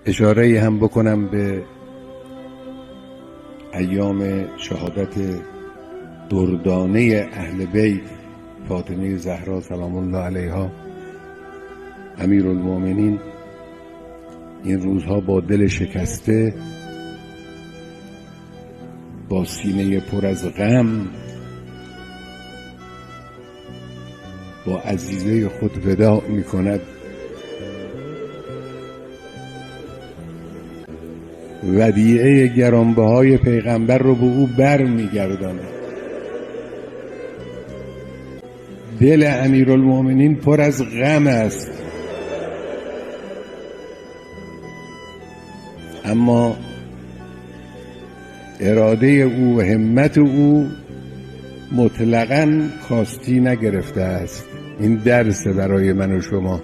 اشاره هم بکنم به ایام شهادت دردانه اهل بیت فاطمه زهرا سلام الله علیها امیرالمومنین. این روزها با دل شکسته، با سینه پر از غم، با عزیزه خود وداع می کند. ودیعه گرانبهای پیغمبر رو به او بر می گرداند. دل امیرالمومنین پر از غم است، اما اراده او و همت او مطلقاً کاستی نگرفته است. این درس برای من و شما.